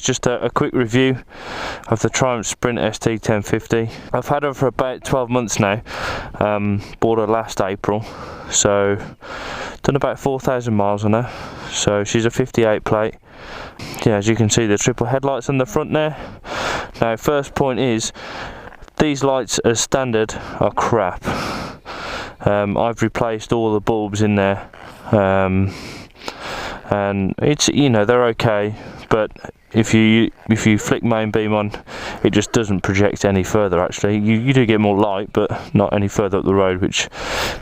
just a quick review of the Triumph Sprint ST 1050. I've had her for about 12 months now. Bought her last April, so done about 4,000 miles on her. So she's a 58 plate. Yeah, as you can see, the triple headlights on the front there. Now, first point is, these lights as standard are crap. I've replaced all the bulbs in there, and it's, you know, they're okay, but if you flick main beam on, it just doesn't project any further. Actually, you do get more light, but not any further up the road, which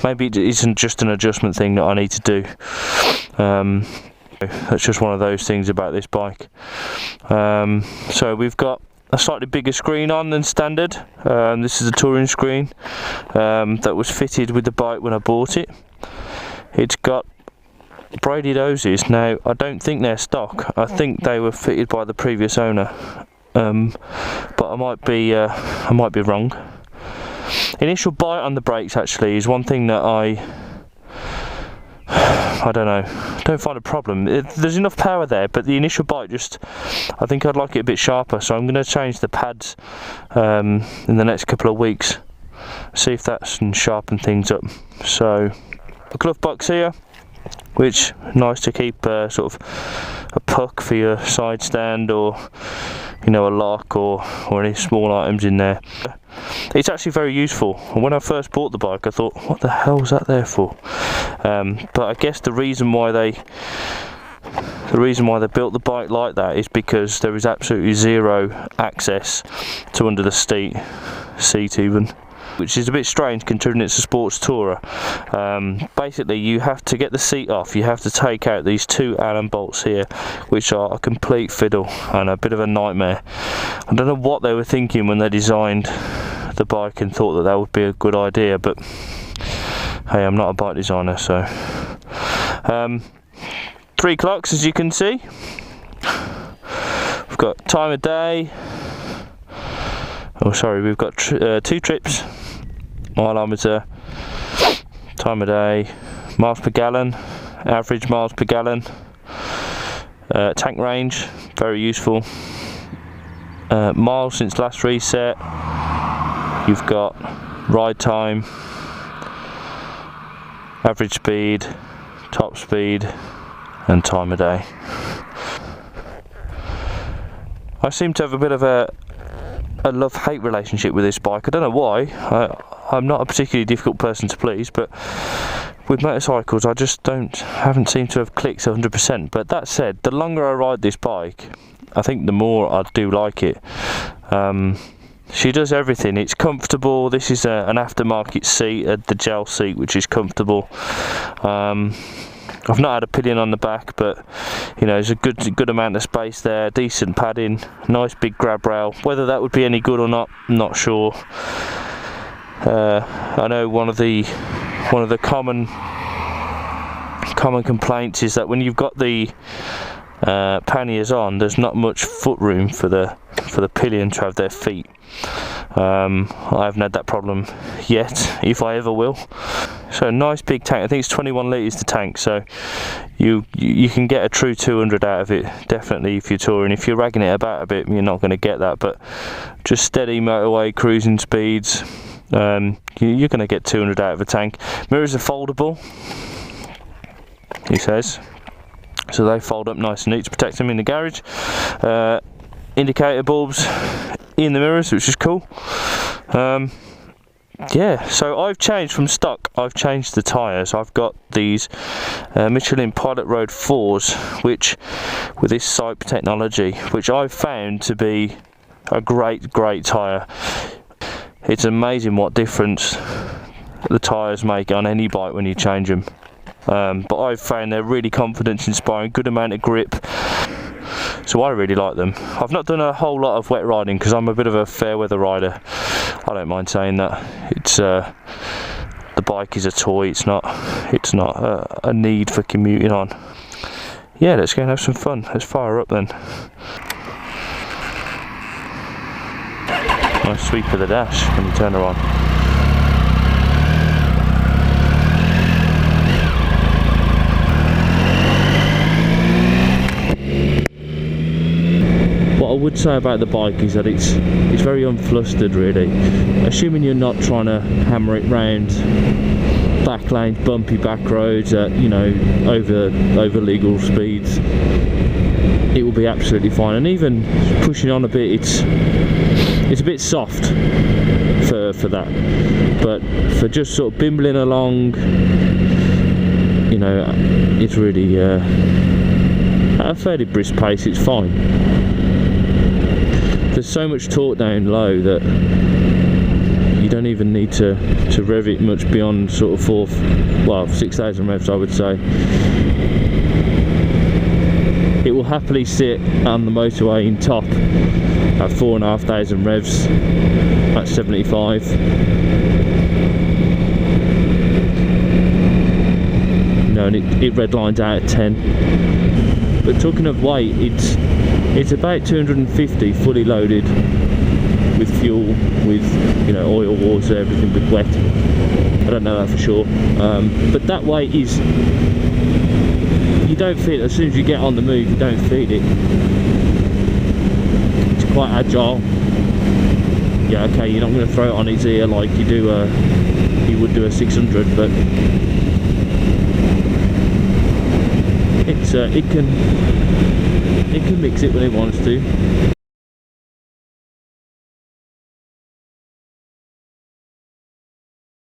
maybe it isn't just an adjustment thing that I need to do. That's just one of those things about this bike. So we've got a slightly bigger screen on than standard. This is a touring screen that was fitted with the bike when I bought it. It's got braided hoses. Now, I don't think they're stock. I think they were fitted by the previous owner, but I might be wrong. Initial bite on the brakes actually is one thing that I don't know, don't find a problem. There's enough power there, but the initial bite just, I think I'd like it a bit sharper, so I'm going to change the pads in the next couple of weeks, see if that can sharpen things up. So a glove box here, which nice to keep sort of a puck for your side stand, or you know, a lock or any small items in there. It's actually very useful. When I first bought the bike, I thought, what the hell is that there for? But I guess the reason why they built the bike like that is because there is absolutely zero access to under the seat even, which is a bit strange considering it's a sports tourer. Basically, you have to get the seat off, you have to take out these two Allen bolts here, which are a complete fiddle and a bit of a nightmare. I don't know what they were thinking when they designed the bike and thought that that would be a good idea, but hey, I'm not a bike designer. So 3 clocks, as you can see. We've got time of day. Oh, sorry, we've got 2 trips, mileometer, time of day, miles per gallon, average miles per gallon, tank range, very useful, miles since last reset. You've got ride time, average speed, top speed, and time of day. I seem to have a bit of a love-hate relationship with this bike. I don't know why. I'm not a particularly difficult person to please, but with motorcycles I just haven't seemed to have clicked 100%. But that said, the longer I ride this bike, I think the more I do like it. She does everything. It's comfortable. This is an aftermarket seat, the gel seat, which is comfortable. I've not had a pillion on the back, but you know, there's a good amount of space there, decent padding, nice big grab rail. Whether that would be any good or not, I'm not sure. I know one of the common complaints is that when you've got the panniers on, there's not much foot room for the pillion to have their feet. I haven't had that problem yet, if I ever will. So nice big tank. I think it's 21 litres the tank, so you can get a true 200 out of it, definitely, if you're touring. If you're ragging it about a bit, you're not going to get that, but just steady motorway cruising speeds, you're going to get 200 out of a tank. Mirrors are foldable, he says, so they fold up nice and neat to protect them in the garage. Indicator bulbs in the mirrors, which is cool. Yeah, so I've changed from stock, I've changed the tyres. I've got these Michelin Pilot Road 4s, which, with this Sipe technology, which I've found to be a great tyre. It's amazing what difference the tyres make on any bike when you change them. But I've found they're really confidence inspiring, good amount of grip. So I really like them. I've not done a whole lot of wet riding because I'm a bit of a fair weather rider. I don't mind saying that. It's the bike is a toy. It's not a need for commuting on. Yeah, let's go and have some fun. Let's fire up then. Nice sweep of the dash when you turn her on. would say about the bike is that it's very unflustered, really. Assuming you're not trying to hammer it round back lanes, bumpy back roads at, you know, over legal speeds, it will be absolutely fine. And even pushing on a bit, it's a bit soft for that, but for just sort of bimbling along, you know, it's really at a fairly brisk pace. It's fine. There's so much torque down low that you don't even need to rev it much beyond sort of 6,000 revs, I would say. It will happily sit on the motorway in top at 4,500 revs at 75. No, and it redlines out at 10. But talking of weight, it's about 250 fully loaded with fuel, with, you know, oil, water, everything, with wet. I don't know that for sure, but that weight is, you don't feel it. As soon as you get on the move, you don't feel it. It's quite agile. Yeah, okay, you're not going to throw it on its ear like you would do a 600, but it can mix it when it wants to.